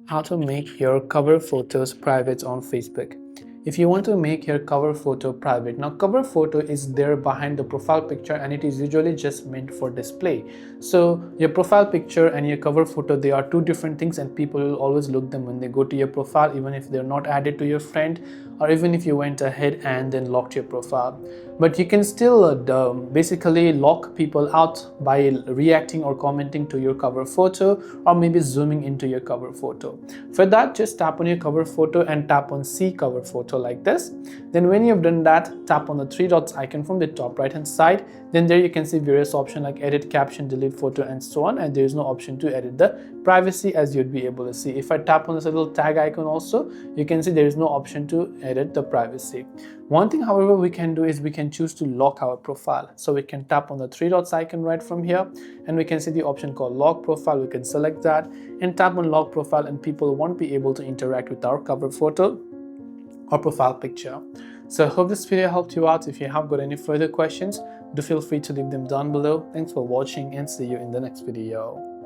How to make your cover photos private on Facebook. If you want to make your cover photo private, now cover photo is there behind the profile picture and it is usually just meant for display. So your profile picture and your cover photo, they are two different things and people will always look them when they go to your profile, even if they're not added to your friend or even if you went ahead and then locked your profile. But you can still basically lock people out by reacting or commenting to your cover photo or maybe zooming into your cover photo. For that, just tap on your cover photo and tap on see cover photo like this. Then when you've done that, tap on the three dots icon from the top right hand side. Then there you can see various options like edit caption, delete photo and so on, and there is no option to edit the privacy, as you'd be able to see. If I tap on this little tag icon also, you can see there is no option to edit the privacy. One thing, however, we can do is we can choose to lock our profile. So we can tap on the three dots icon right from here and we can see the option called lock profile. We can select that and tap on lock profile and people won't be able to interact with our cover photo or profile picture. So I hope this video helped you out. If you have got any further questions, do feel free to leave them down below. Thanks for watching and see you in the next video.